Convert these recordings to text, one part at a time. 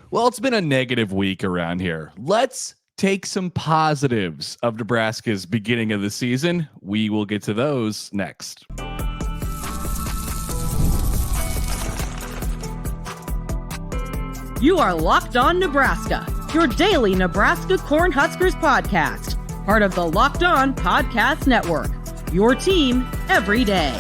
Well, it's been a negative week around here. Let's take some positives of Nebraska's beginning of the season. We will get to those next. You are Locked On Nebraska, your daily Nebraska Cornhuskers podcast, part of the Locked On Podcast Network, your team every day.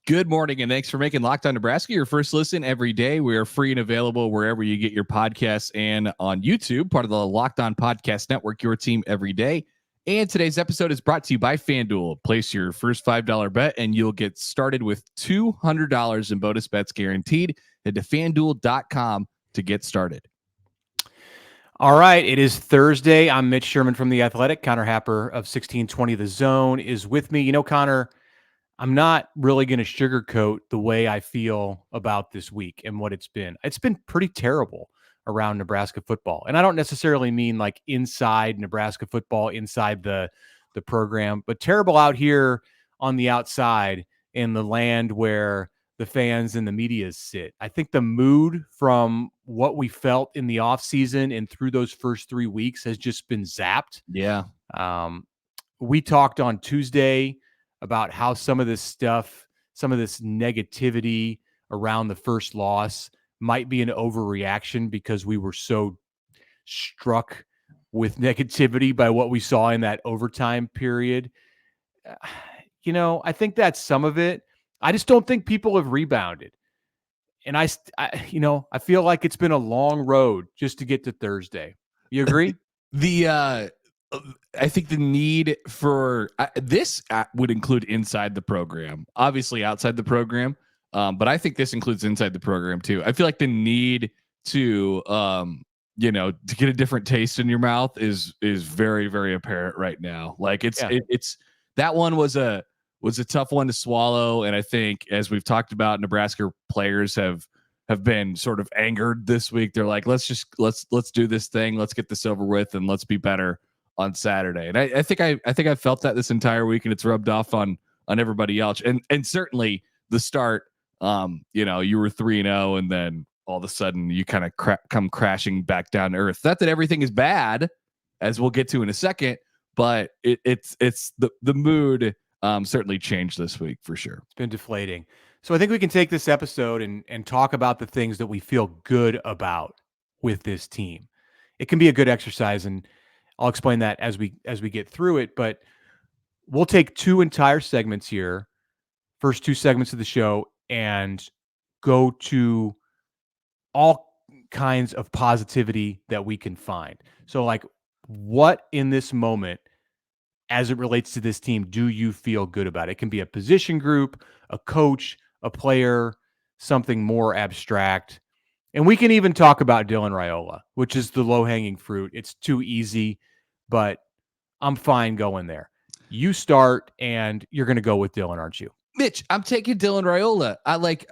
Good morning, and thanks for making Locked On Nebraska your first listen every day. We are free and available wherever you get your podcasts and on YouTube, part of the Locked On Podcast Network, your team every day. And today's episode is brought to you by FanDuel. Place your first $5 bet, and you'll get started with $200 in bonus bets guaranteed. Head to FanDuel.com to get started. All right, it is Thursday. I'm Mitch Sherman from The Athletic. Connor Happer of 1620 The Zone is with me. You know, Connor, I'm not really going to sugarcoat the way I feel about this week and what it's been. It's been pretty terrible around Nebraska football. And I don't necessarily mean like inside Nebraska football, inside the program, but terrible out here on the outside in the land where the fans and the media sit. I think the mood from what we felt in the offseason and through those first 3 weeks has just been zapped. Yeah. We talked on Tuesday about how some of this stuff, some of this negativity around the first loss might be an overreaction because we were so struck with negativity by what we saw in that overtime period. You know, I think that's some of it. I just don't think people have rebounded. And I feel like it's been a long road just to get to Thursday. You agree? I think the need for this would include inside the program, obviously outside the program. But I think this includes inside the program too. I feel like the need to, to get a different taste in your mouth is very, very apparent right now. Like it's that one was a tough one to swallow. And I think, as we've talked about, Nebraska players have been sort of angered this week. They're like, let's do this thing. Let's get this over with and let's be better on Saturday. And I think I felt that this entire week, and it's rubbed off on everybody else. And certainly the start, you were 3-0 and then all of a sudden you kind of come crashing back down to earth. Not that everything is bad, as we'll get to in a second, but it's the mood certainly changed this week for sure. It's been deflating. So I think we can take this episode and talk about the things that we feel good about with this team. It can be a good exercise, and I'll explain that as we get through it, but we'll take two entire segments here, first two segments of the show, and go to all kinds of positivity that we can find. So like, what in this moment, as it relates to this team, do you feel good about? It can be a position group, a coach, a player, something more abstract. And we can even talk about Dylan Raiola, which is the low-hanging fruit. It's too easy, but I'm fine going there. You start, and you're going to go with Dylan, aren't you? Mitch, I'm taking Dylan Raiola. I like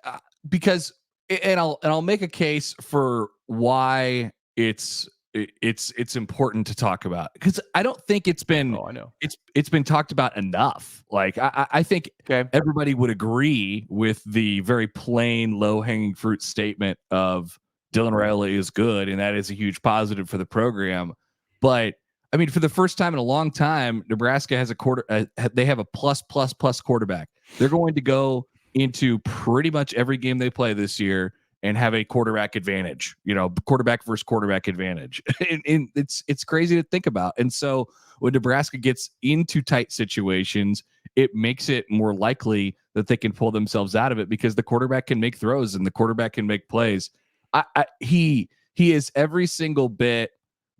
because, and I'll make a case for why it's important to talk about, because I don't think it's been it's been talked about enough. Like I think everybody would agree with the very plain low-hanging fruit statement of Dylan Raiola is good, and that is a huge positive for the program. But I mean, for the first time in a long time, Nebraska has they have a plus quarterback. They're going to go into pretty much every game they play this year and have a quarterback advantage, quarterback versus quarterback advantage. and it's crazy to think about. And so when Nebraska gets into tight situations, it makes it more likely that they can pull themselves out of it because the quarterback can make throws and the quarterback can make plays. He is every single bit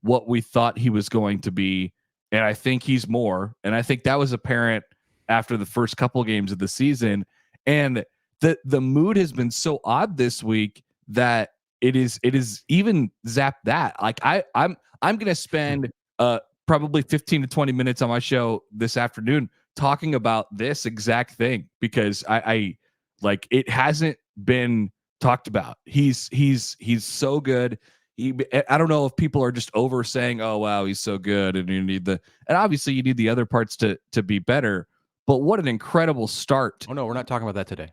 what we thought he was going to be. And I think he's more. And I think that was apparent after the first couple games of the season. And the mood has been so odd this week that it is even zapped that. Like I'm going to spend probably 15 to 20 minutes on my show this afternoon talking about this exact thing, because I like, it hasn't been talked about. He's so good. I don't know if people are just over saying, oh, wow, he's so good. And and obviously you need the other parts to be better, but what an incredible start. Oh no, we're not talking about that today.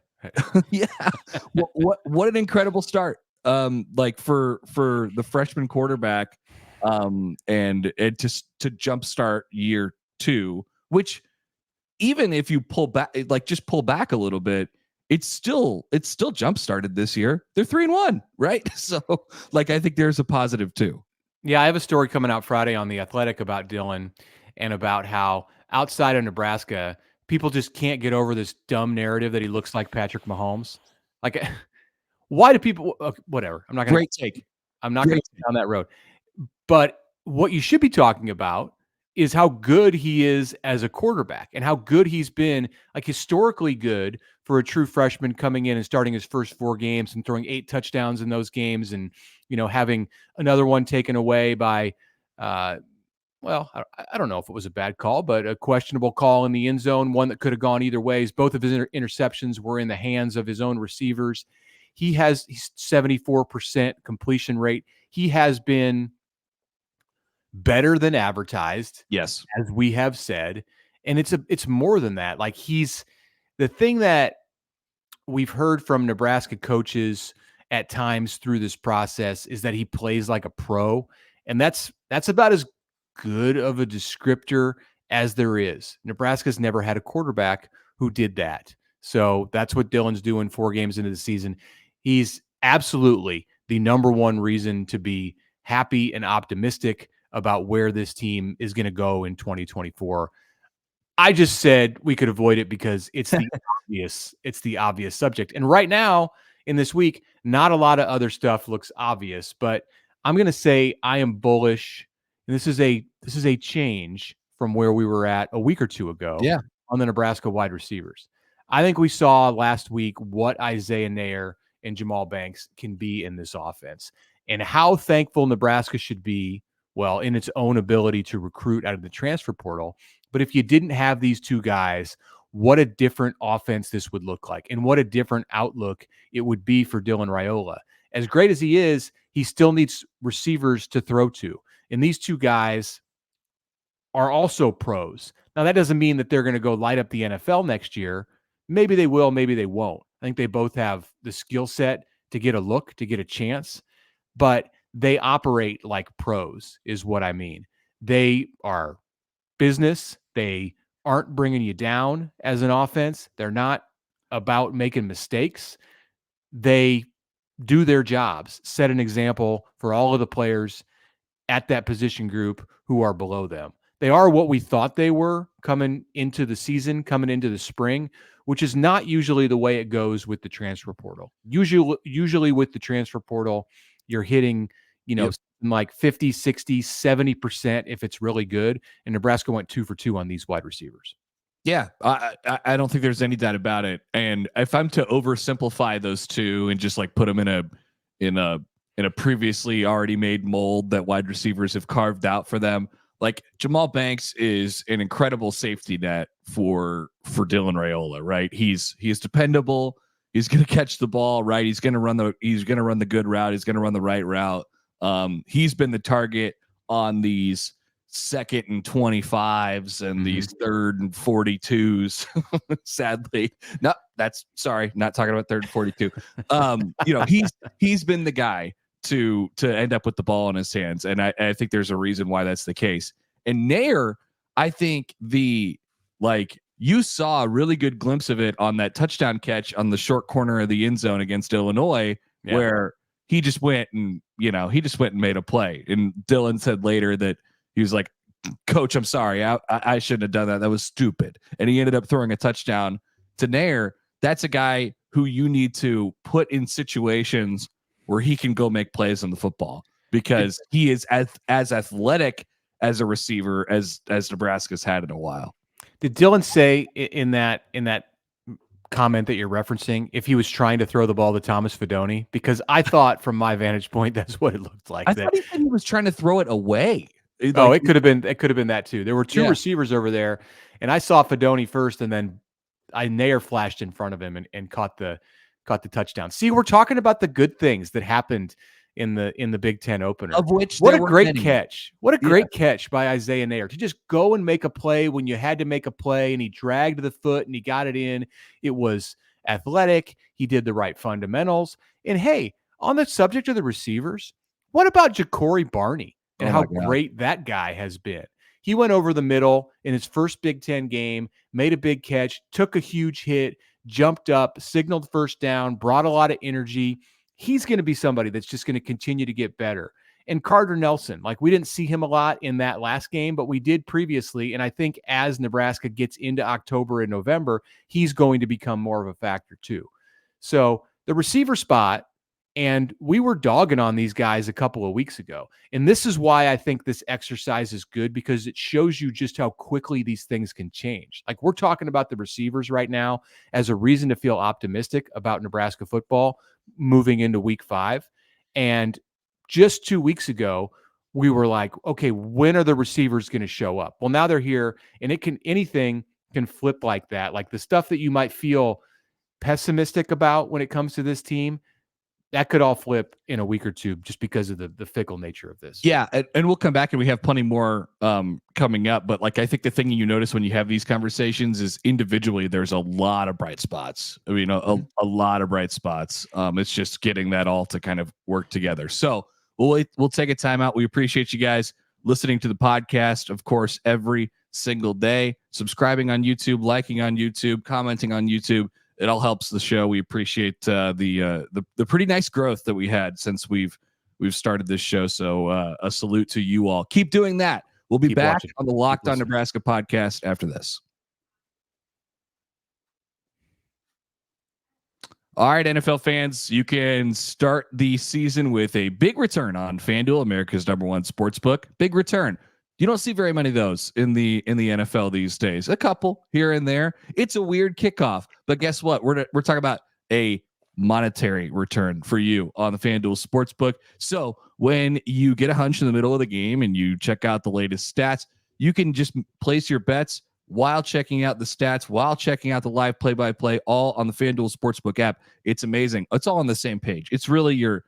Yeah. What an incredible start. like for the freshman quarterback, and just to jumpstart year 2, which even if you pull back, like just pull back a little bit, it's still jump started this year. They're 3-1, right? So like I think there's a positive too. Yeah, I have a story coming out Friday on The Athletic about Dylan and about how outside of Nebraska, people just can't get over this dumb narrative that he looks like Patrick Mahomes. Like, why do people? Whatever. I'm not going Great take. I'm not going to go down that road. But what you should be talking about is how good he is as a quarterback and how good he's been, like historically good for a true freshman coming in and starting his first 4 games and throwing 8 touchdowns in those games and, having another one taken away by, well, I don't know if it was a bad call, but a questionable call in the end zone, one that could have gone either ways. Both of his interceptions were in the hands of his own receivers. He's 74% completion rate. He has been better than advertised. Yes. As we have said. And it's more than that. Like the thing that we've heard from Nebraska coaches at times through this process is that he plays like a pro. And that's about as good of a descriptor as there is. Nebraska's never had a quarterback who did that. So that's what Dylan's doing 4 games into the season. He's absolutely the number one reason to be happy and optimistic about where this team is going to go in 2024. I just said we could avoid it because it's the obvious subject. And right now in this week, not a lot of other stuff looks obvious, but I'm going to say I am bullish. And this is a change from where we were at a week or 2 ago on the Nebraska wide receivers. I think we saw last week what Isaiah Neyor and Jamal Banks can be in this offense and how thankful Nebraska should be, well, in its own ability to recruit out of the transfer portal. But if you didn't have these 2 guys, what a different offense this would look like and what a different outlook it would be for Dylan Raiola. As great as he is, he still needs receivers to throw to. And these 2 guys are also pros. Now, that doesn't mean that they're going to go light up the NFL next year. Maybe they will, maybe they won't. I think they both have the skill set to get a look, to get a chance, but they operate like pros is what I mean. They are business. They aren't bringing you down as an offense. They're not about making mistakes. They do their jobs, set an example for all of the players at that position group who are below them. They are what we thought they were coming into the season, coming into the spring, which is not usually the way it goes with the transfer portal. Usually with the transfer portal, you're hitting, like 50, 60, 70% if it's really good. And Nebraska went 2 for 2 on these wide receivers. Yeah, I don't think there's any doubt about it. And if I'm to oversimplify those 2 and just like put them in a previously already made mold that wide receivers have carved out for them, like Jamal Banks is an incredible safety net for Dylan Raiola, right? He's dependable. He's going to catch the ball, right? He's going to run the good route. He's going to run the right route. He's been the target on these 2nd and 25s and these 3rd and 42s. Sadly, not talking about 3rd and 42. He's been the guy to end up with the ball in his hands, and I think there's a reason why that's the case. And Neyor, I think you saw a really good glimpse of it on that touchdown catch on the short corner of the end zone against Illinois, where he just went and made a play. And Dylan said later that he was like, "Coach, I'm sorry. I shouldn't have done that. That was stupid." And he ended up throwing a touchdown to Neyor. That's a guy who you need to put in situations where he can go make plays on the football because he is as athletic as a receiver as Nebraska's had in a while. Did Dylan say in that comment that you're referencing if he was trying to throw the ball to Thomas Fidone? Because I thought from my vantage point that's what it looked like. I thought he said he was trying to throw it away. It could have been that too. There were 2 receivers over there, and I saw Fidone first, and then Neyor flashed in front of him and caught the touchdown. See, we're talking about the good things that happened in the Big Ten opener. Of which what a great catch. What a great catch by Isaiah Neyor to just go and make a play when you had to make a play, and he dragged the foot and he got it in. It was athletic. He did the right fundamentals. And hey, On the subject of the receivers, what about Ja'Cory Barney and how my God. great that guy has been? He went over the middle in his first Big Ten game, made a big catch, took a huge hit, jumped up, signaled first down, brought a lot of energy. He's going to be somebody that's just going to continue to get better. And Carter Nelson, like, we didn't see him a lot in that last game, but we did previously. And I think as Nebraska gets into October and November, he's going to become more of a factor too. So the receiver spot, and we were dogging on these guys a couple of weeks ago. And this is why I think this exercise is good, because it shows you just how quickly these things can change. Like, we're talking about the receivers right now as a reason to feel optimistic about Nebraska football moving into week 5. And just 2 weeks ago, we were like, okay, when are the receivers going to show up? Well, now they're here, and anything can flip like that. Like, the stuff that you might feel pessimistic about when it comes to this team, that could all flip in a week or two just because of the fickle nature of this. Yeah, and we'll come back and we have plenty more coming up. But like, I think the thing you notice when you have these conversations is individually there's a lot of bright spots. I mean, a lot of bright spots. It's just getting that all to kind of work together. So we'll take a time out. We appreciate you guys listening to the podcast, of course, every single day, subscribing on YouTube, liking on YouTube, commenting on YouTube. It all helps the show. We appreciate the pretty nice growth that we had since we've started this show. So a salute to you all. Keep doing that. We'll be back on the Locked On Nebraska podcast after this. All right, NFL fans, you can start the season with a big return on FanDuel, America's #1 sportsbook. Big return. You don't see very many of those in the NFL these days. A couple here and there. It's a weird kickoff, but guess what? We're talking about a monetary return for you on the FanDuel Sportsbook. So when you get a hunch in the middle of the game and you check out the latest stats, you can just place your bets while checking out the stats, while checking out the live play-by-play, all on the FanDuel Sportsbook app. It's amazing. It's all on the same page. It's really your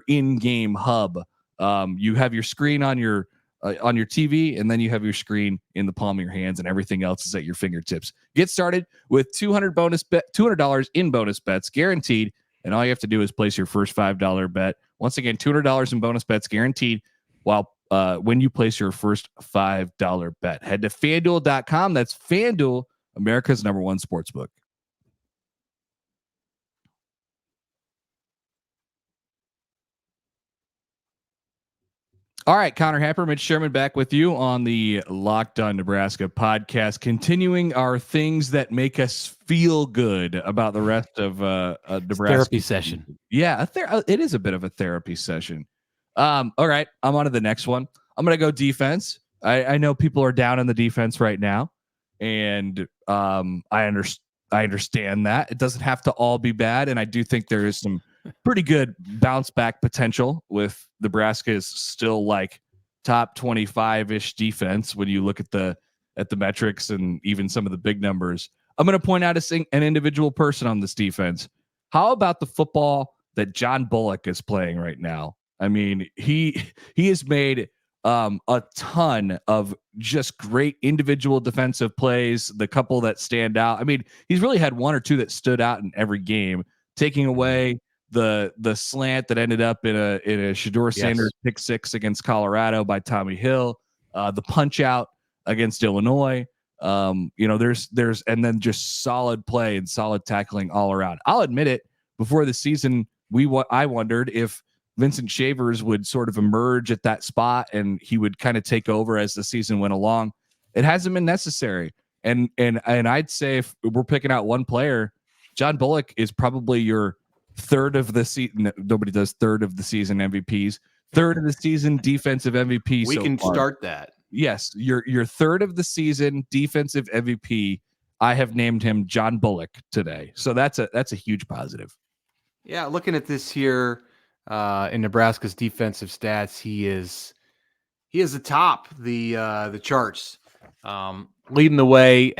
in-game hub. You have your screen on your TV, and then you have your screen in the palm of your hands, and everything else is at your fingertips. Get started with $200 in bonus bets guaranteed, and all you have to do is place your first $5 bet. Once again, $200 in bonus bets guaranteed when you place your first $5 bet. Head to FanDuel.com. That's FanDuel, America's #1 sportsbook. All right, Connor Happer, Mitch Sherman back with you on the Locked On Nebraska podcast, continuing our things that make us feel good about the rest of Nebraska. Therapy session. Yeah, it is a bit of a therapy session. All right, I'm on to the next one. I'm going to go defense. I know people are down on the defense right now, and I understand that. It doesn't have to all be bad, and I do think there is some pretty good bounce back potential with Nebraska is still like top 25-ish defense when you look at the metrics and even some of the big numbers. I'm going to point out an individual person on this defense. How about the football that John Bullock is playing right now? I mean, he has made a ton of just great individual defensive plays. The couple that stand out. I mean, he's really had one or two that stood out in every game, taking away the slant that ended up in a Shedeur Sanders pick 6 against Colorado by Tommy Hill, the punch out against Illinois. There's and then just solid play and solid tackling all around. I'll admit it. Before the season, I wondered if Vincent Shavers would sort of emerge at that spot and he would kind of take over as the season went along. It hasn't been necessary. And I'd say if we're picking out one player, John Bullock is probably your third of the season. Nobody does third of the season MVPs. Third of the season defensive MVP. We can start that. Yes, your third of the season defensive MVP. I have named him John Bullock today, so that's a huge positive. Yeah, looking at this here in Nebraska's defensive stats, he is atop the charts, leading the way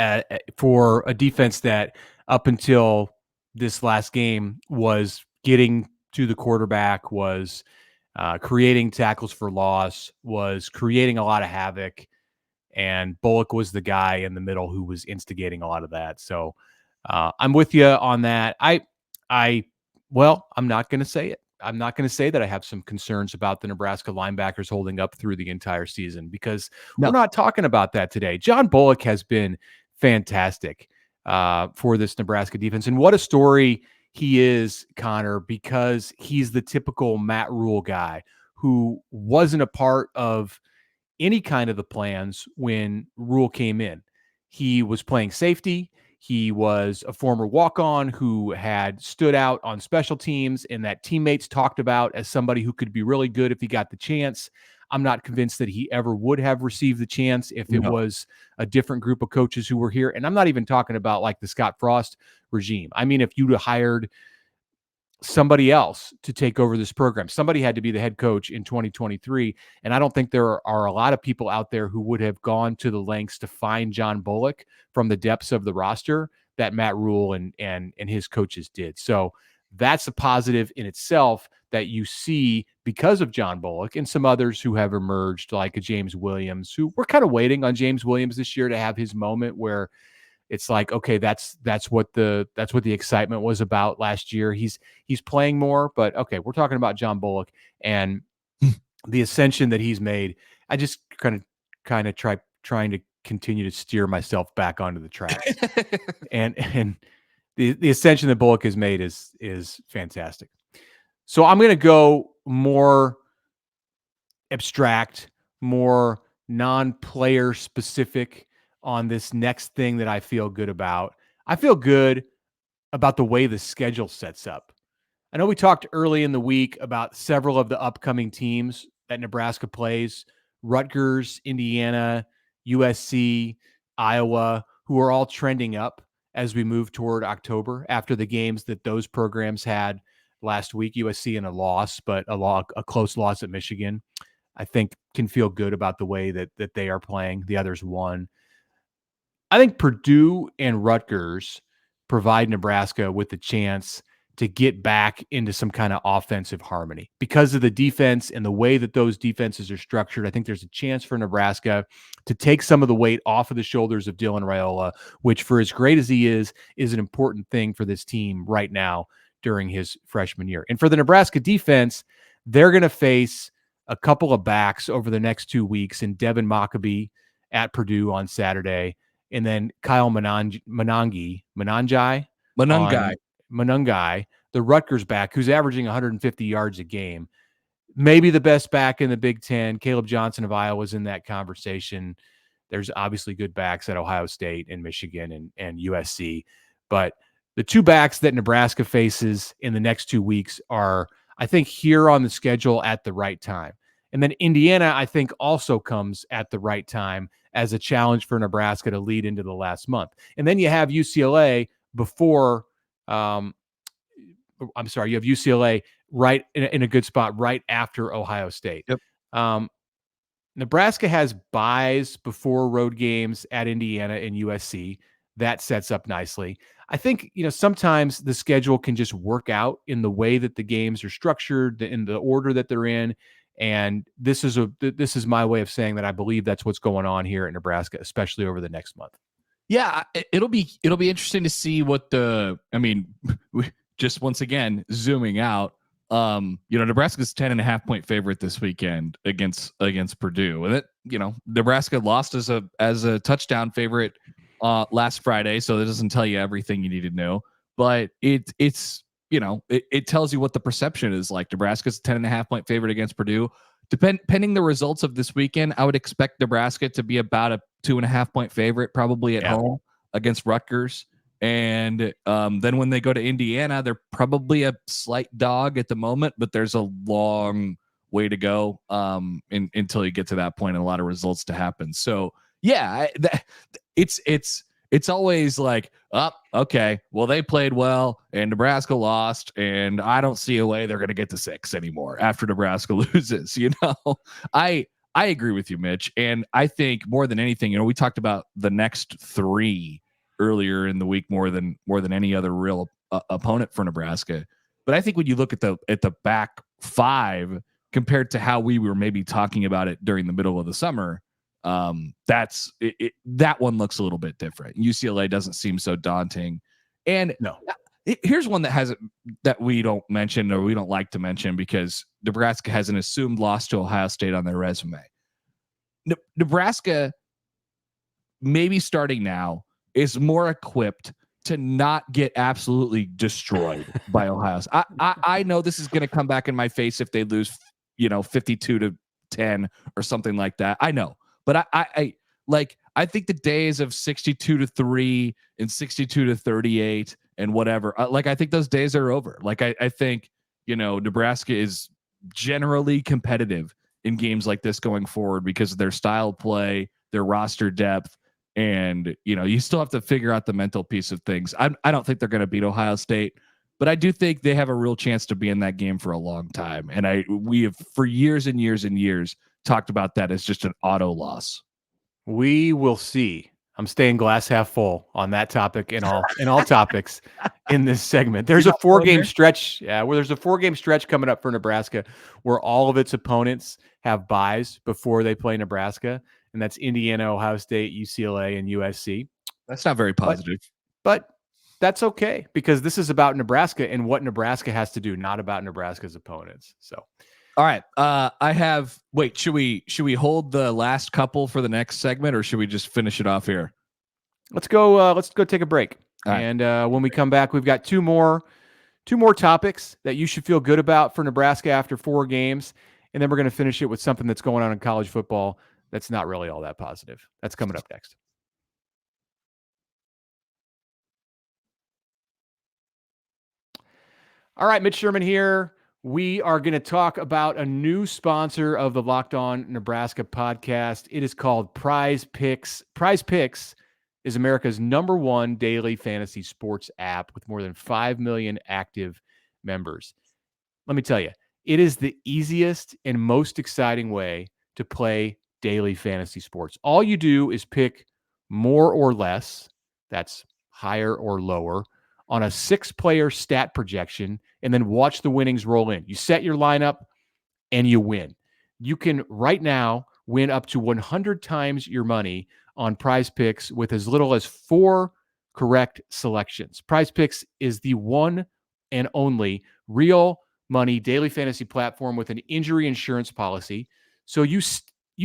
for a defense that up until this last game was getting to the quarterback, was creating tackles for loss, was creating a lot of havoc, and Bullock was the guy in the middle who was instigating a lot of that. So I'm with you on that. I'm not going to say it. I'm not going to say that I have some concerns about the Nebraska linebackers holding up through the entire season, because we're not talking about that today. John Bullock has been fantastic for this Nebraska defense. And what a story he is, Connor, because he's the typical Matt Rhule guy who wasn't a part of any kind of the plans when Rhule came in. He was playing safety. He was a former walk-on who had stood out on special teams and that teammates talked about as somebody who could be really good if he got the chance. I'm not convinced that he ever would have received the chance if it was a different group of coaches who were here. And I'm not even talking about like the Scott Frost regime. I mean, if you'd have hired somebody else to take over this program, somebody had to be the head coach in 2023. And I don't think there are a lot of people out there who would have gone to the lengths to find John Bullock from the depths of the roster that Matt Rhule and his coaches did. So that's a positive in itself that you see because of John Bullock and some others who have emerged, like a James Williams, who we're kind of waiting on James Williams this year to have his moment where it's like, okay, that's what the excitement was about last year. He's playing more, but okay, we're talking about John Bullock and the ascension that he's made. I just kind of trying to continue to steer myself back onto the track. and the ascension that Bullock has made is fantastic. So I'm going to go more abstract, more non-player specific on this next thing that I feel good about. I feel good about the way the schedule sets up. I know we talked early in the week about several of the upcoming teams that Nebraska plays: Rutgers, Indiana, USC, Iowa, who are all trending up as we move toward October after the games that those programs had last week. USC in a loss, but a close loss at Michigan, I think can feel good about the way that they are playing. The others won. I think Purdue and Rutgers provide Nebraska with the chance to get back into some kind of offensive harmony because of the defense and the way that those defenses are structured. I think there's a chance for Nebraska to take some of the weight off of the shoulders of Dylan Raiola, which, for as great as he is an important thing for this team right now during his freshman year. And for the Nebraska defense, they're going to face a couple of backs over the next 2 weeks in Devin Mockabee at Purdue on Saturday, and then Kyle Monangai, the Rutgers back, who's averaging 150 yards a game, maybe the best back in the Big Ten. Caleb Johnson of Iowa is in that conversation. There's obviously good backs at Ohio State and Michigan and USC, but the two backs that Nebraska faces in the next 2 weeks are, I think, here on the schedule at the right time. And then Indiana, I think, also comes at the right time as a challenge for Nebraska to lead into the last month. And then you have UCLA before, you have UCLA right in a good spot right after Ohio State. Yep. Nebraska has buys before road games at Indiana and USC. That sets up nicely. I think, sometimes the schedule can just work out in the way that the games are structured, in the order that they're in. And this is my way of saying that I believe that's what's going on here in Nebraska, especially over the next month. Yeah, it'll be interesting to see what just once again, zooming out, Nebraska's 10.5-point favorite this weekend against Purdue. And Nebraska lost as a touchdown favorite last Friday, so that doesn't tell you everything you need to know. But it tells you what the perception is like. Nebraska's 10.5-point favorite against Purdue. Pending the results of this weekend, I would expect Nebraska to be about a 2.5-point favorite, probably at home against Rutgers. And then when they go to Indiana, they're probably a slight dog at the moment, but there's a long way to go until you get to that point and a lot of results to happen. So yeah, it's always like, okay, well, they played well and Nebraska lost, and I don't see a way they're going to get to 6 anymore after Nebraska loses. I agree with you, Mitch. And I think more than anything, we talked about the next 3 earlier in the week more than any other real opponent for Nebraska. But I think when you look at the back 5 compared to how we were maybe talking about it during the middle of the summer, that one looks a little bit different. UCLA doesn't seem so daunting. And Here's one that we don't mention or we don't like to mention because Nebraska has an assumed loss to Ohio State on their resume. Nebraska, maybe starting now, is more equipped to not get absolutely destroyed by Ohio State. I know this is going to come back in my face if they lose, 52-10 or something like that. I know, but I think the days of 62-3 and 62-38 and whatever, I think those days are over. I think, Nebraska is generally competitive in games like this going forward because of their style of play, their roster depth, and, you still have to figure out the mental piece of things. I don't think they're going to beat Ohio State, but I do think they have a real chance to be in that game for a long time. And we have for years and years and years talked about that as just an auto loss. We will see. I'm staying glass half full on that topic and all topics in this segment. There's a 4-game stretch. Yeah, where there's a 4-game stretch coming up for Nebraska where all of its opponents have byes before they play Nebraska. And that's Indiana, Ohio State, UCLA, and USC. That's not very positive. But that's okay because this is about Nebraska and what Nebraska has to do, not about Nebraska's opponents. So, all right. Should we hold the last couple for the next segment or should we just finish it off here? Let's go take a break. Right. And when we come back, we've got two more topics that you should feel good about for Nebraska after 4 games. And then we're going to finish it with something that's going on in college football that's not really all that positive. That's coming up next. All right, Mitch Sherman here. We are going to talk about a new sponsor of the Locked On Nebraska podcast. It is called Prize Picks. Prize Picks is America's #1 daily fantasy sports app with more than 5 million active members. Let me tell you, it is the easiest and most exciting way to play daily fantasy sports. All you do is pick more or less, that's higher or lower, on a 6-player stat projection, and then watch the winnings roll in. You set your lineup and you win. You can right now win up to 100 times your money on Prize Picks with as little as 4 correct selections. Prize Picks is the one and only real money daily fantasy platform with an injury insurance policy. So you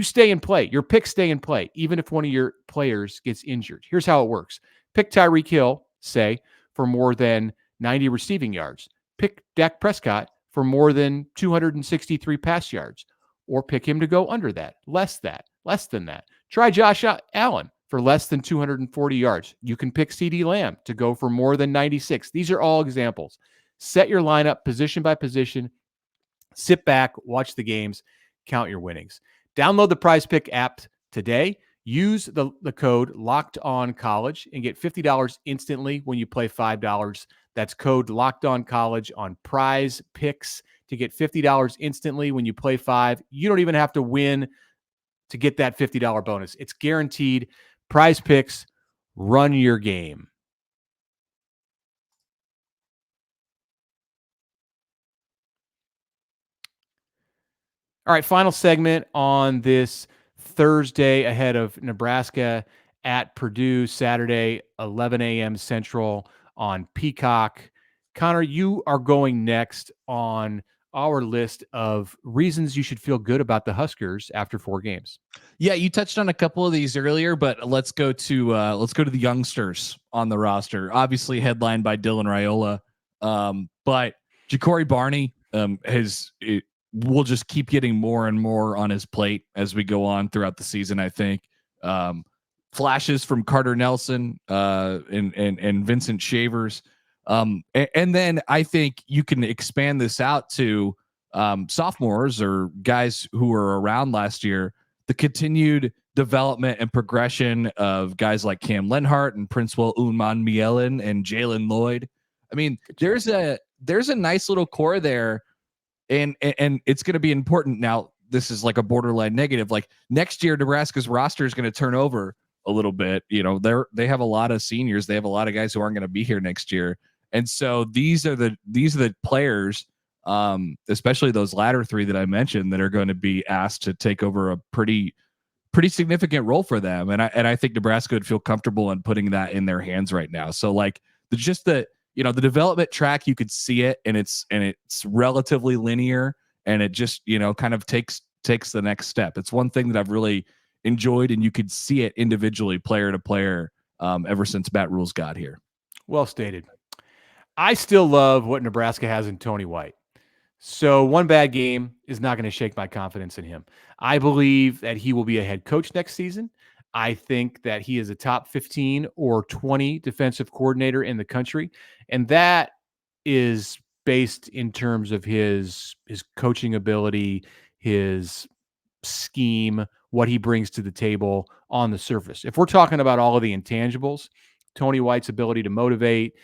stay in play. Your picks stay in play, even if one of your players gets injured. Here's how it works. Pick Tyreek Hill, say, for more than 90 receiving yards. Pick Dak Prescott for more than 263 pass yards. Or pick him to go under that, less than that. Try Josh Allen for less than 240 yards. You can pick CeeDee Lamb to go for more than 96. These are all examples. Set your lineup position by position. Sit back, watch the games, count your winnings. Download the Prize Pick app today. Use the code LOCKEDONCollege and get $50 instantly when you play $5. That's code LOCKEDONCollege on Prize Picks to get $50 instantly when you play $5. You don't even have to win to get that $50 bonus. It's guaranteed. Prize Picks, run your game. All right, final segment on this Thursday ahead of Nebraska at Purdue, Saturday, 11 a.m. Central on Peacock. Connor, you are going next on our list of reasons you should feel good about the Huskers after 4 games. Yeah, you touched on a couple of these earlier, but let's go to the youngsters on the roster. Obviously headlined by Dylan Raiola, but Ja'Cory Barney will just keep getting more and more on his plate as we go on throughout the season. I think flashes from Carter Nelson and Vincent Shavers. And then I think you can expand this out to sophomores or guys who were around last year, the continued development and progression of guys like Cam Lenhart and Princewell Unman-Mielen and Jalen Lloyd. I mean, there's a nice little core there, and it's going to be important. Now, this is like a borderline negative. Like next year, Nebraska's roster is going to turn over a little bit. They have a lot of seniors. They have a lot of guys who aren't going to be here next year. And so these are the players, especially those latter 3 that I mentioned, that are going to be asked to take over a pretty significant role for them. And I think Nebraska would feel comfortable in putting that in their hands right now. So like the development track, you could see it, and it's relatively linear, and it just, kind of takes the next step. It's one thing that I've really enjoyed, and you could see it individually, player to player, ever since Matt Rhule's got here. Well stated. I still love what Nebraska has in Tony White. So one bad game is not going to shake my confidence in him. I believe that he will be a head coach next season. I think that he is a top 15 or 20 defensive coordinator in the country. And that is based in terms of his coaching ability, his scheme, what he brings to the table on the surface. If we're talking about all of the intangibles, Tony White's ability to motivate,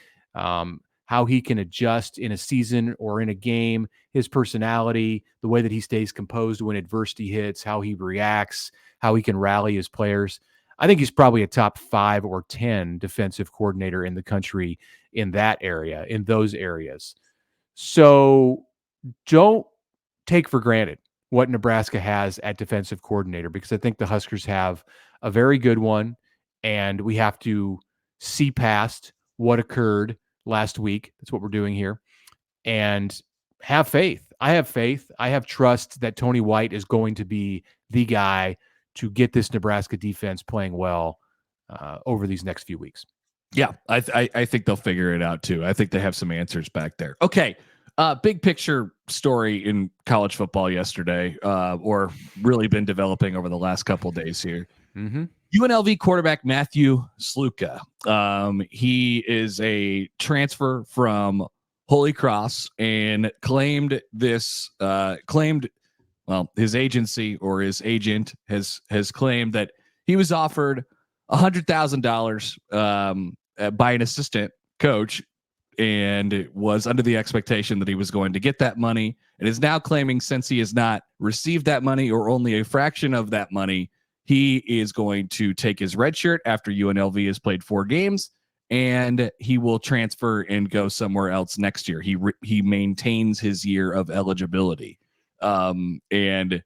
how he can adjust in a season or in a game, his personality, the way that he stays composed when adversity hits, how he reacts, how he can rally his players. I think he's probably a top 5 or 10 defensive coordinator in the country in that area, in those areas. So don't take for granted what Nebraska has at defensive coordinator, because I think the Huskers have a very good one, and we have to see past what occurred last week. That's what we're doing here. And have faith. I have faith. I have trust that Tony White is going to be the guy to get this Nebraska defense playing well over these next few weeks. Yeah, I think they'll figure it out too. I think they have some answers back there. Okay. Big picture story in college football yesterday, or really been developing over the last couple of days here. Mm-hmm. UNLV quarterback Matthew Sluka. He is a transfer from Holy Cross and claimed his agency or his agent has claimed that he was offered $100,000 by an assistant coach, and was under the expectation that he was going to get that money, and is now claiming, since he has not received that money or only a fraction of that money, he is going to take his red shirt after UNLV has played 4 games, and he will transfer and go somewhere else next year. He maintains his year of eligibility. And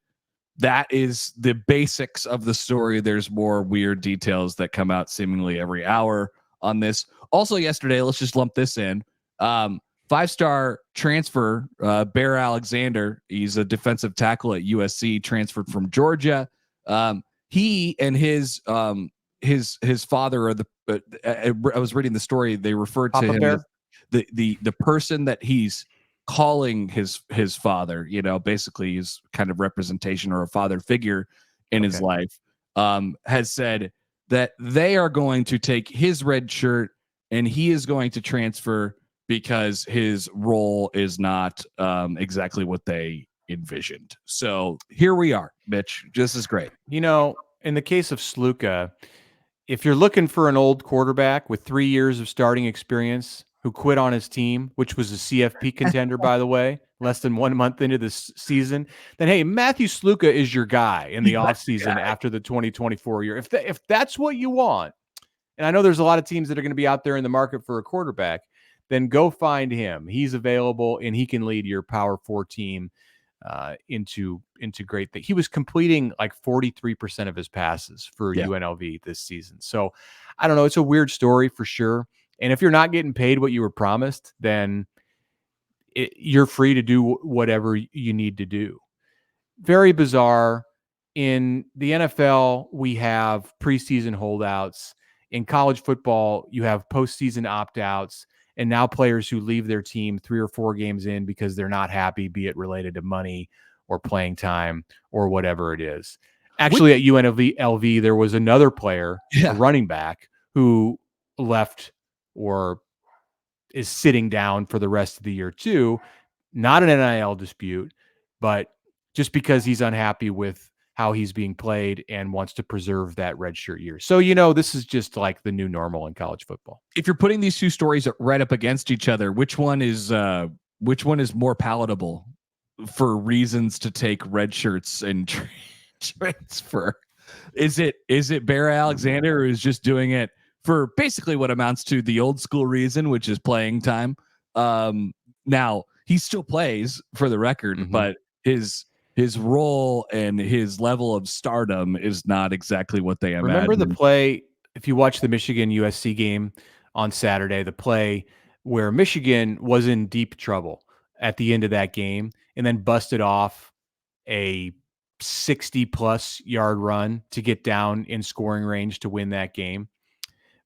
that is the basics of the story. There's more weird details that come out seemingly every hour on this. Also yesterday, let's just lump this in. 5-star transfer, Bear Alexander. He's a defensive tackle at USC, transferred from Georgia. He and his father are I was reading the story. They referred to him as the person that he's calling his father, basically his kind of representation or a father figure in his life, has said that they are going to take his red shirt and he is going to transfer because his role is not exactly what they envisioned. So here we are, Mitch. This is great. In the case of Sluka, if you're looking for an old quarterback with 3 years of starting experience who quit on his team, which was a CFP contender, by the way, less than 1 month into this season, then, hey, Matthew Sluka is your guy in the offseason after the 2024 year. If that's what you want, and I know there's a lot of teams that are going to be out there in the market for a quarterback, then go find him. He's available, and he can lead your Power 4 team into great things. He was completing like 43% of his passes for UNLV this season. So I don't know. It's a weird story for sure. And if you're not getting paid what you were promised, then you're free to do whatever you need to do. Very bizarre. In the NFL, we have preseason holdouts. In college football, you have postseason opt-outs. And now players who leave their team 3 or 4 games in because they're not happy, be it related to money or playing time or whatever it is. Actually, at UNLV, there was another player, a running back, who left or is sitting down for the rest of the year too. Not an NIL dispute, but just because he's unhappy with how he's being played and wants to preserve that redshirt year. So, this is just like the new normal in college football. If you're putting these two stories right up against each other, which one is more palatable for reasons to take red shirts and transfer? Is it Bear Alexander, who's just doing it for basically what amounts to the old school reason, which is playing time? Now he still plays, for the record, but his role and his level of stardom is not exactly what they imagined. Remember the play, if you watch the Michigan USC game on Saturday, the play where Michigan was in deep trouble at the end of that game and then busted off a 60-plus yard run to get down in scoring range to win that game.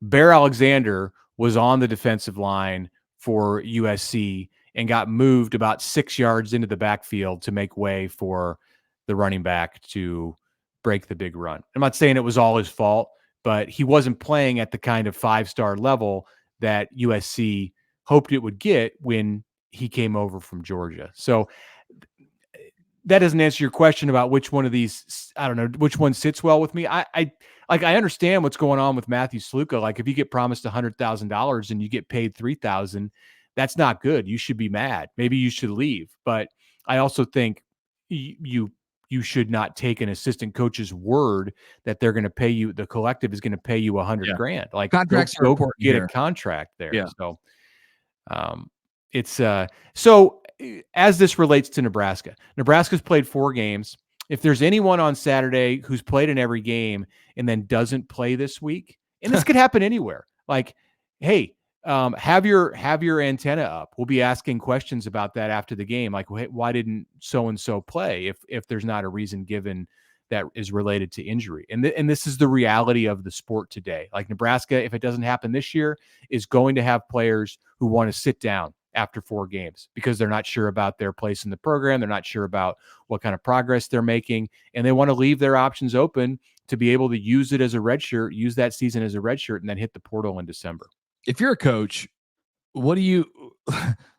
Bear Alexander was on the defensive line for USC and got moved about 6 yards into the backfield to make way for the running back to break the big run. I'm not saying it was all his fault, but he wasn't playing at the kind of 5-star level that USC hoped it would get when he came over from Georgia. So that doesn't answer your question about which one of these, I don't know, which one sits well with me. I understand what's going on with Matthew Sluka. Like, if you get promised $100,000 and you get paid $3,000, that's not good. You should be mad. Maybe you should leave. But I also think you should not take an assistant coach's word that they're going to pay you. The collective is going to pay you $100,000. Like, contracts are important get here. a contract there. Yeah. So, so as this relates to Nebraska's played 4 games. If there's anyone on Saturday who's played in every game and then doesn't play this week, and this could happen anywhere, like, hey, have your antenna up. We'll be asking questions about that after the game. Like, why didn't so-and-so play if there's not a reason given that is related to injury? And this is the reality of the sport today. Like, Nebraska, if it doesn't happen this year, is going to have players who want to sit down after 4 games because they're not sure about their place in the program. They're not sure about what kind of progress they're making, and they want to leave their options open to be able to use it as a redshirt, use that season as a redshirt, and then hit the portal in December. If you're a coach, what do you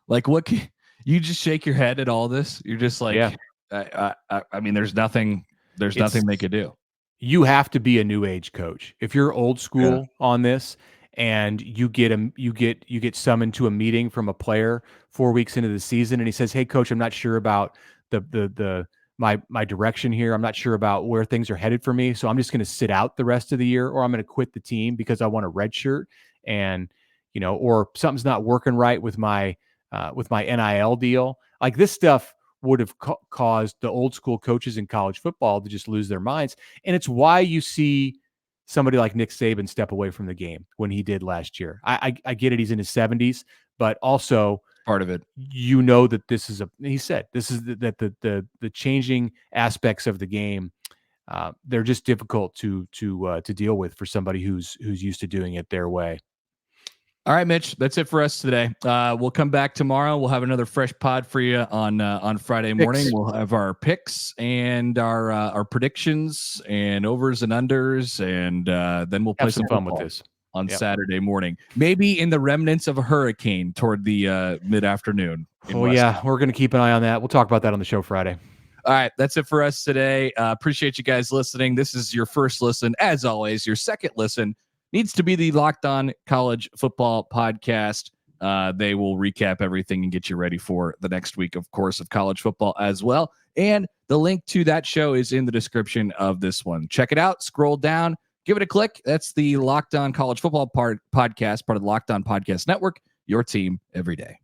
like? What can you just shake your head at all this? You're just like, yeah. I mean, there's nothing they could do. You have to be a new age coach. If you're old school on this, and you get summoned to a meeting from a player 4 weeks into the season, and he says, "Hey, coach, I'm not sure about my direction here. I'm not sure about where things are headed for me. So I'm just going to sit out the rest of the year, or I'm going to quit the team because I want a red shirt, and or something's not working right with my NIL deal." Like, this stuff would have caused the old school coaches in college football to just lose their minds, and it's why you see somebody like Nick Saban step away from the game when he did last year. I get it. He's in his 70s, but also part of it, that this is the changing aspects of the game. They're just difficult to deal with for somebody who's used to doing it their way. All right, Mitch, that's it for us today. We'll come back tomorrow. We'll have another fresh pod for you on Friday morning. We'll have our picks and our predictions and overs and unders, and then we'll play some fun with this on Saturday morning. Maybe in the remnants of a hurricane toward the mid-afternoon. Oh, yeah, we're going to keep an eye on that. We'll talk about that on the show Friday. All right, that's it for us today. Appreciate you guys listening. This is your first listen. As always, your second listen needs to be the Locked On College Football Podcast. They will recap everything and get you ready for the next week, of course, of college football as well. And the link to that show is in the description of this one. Check it out. Scroll down. Give it a click. That's the Locked On College Football Podcast, part of the Locked On Podcast Network. Your team every day.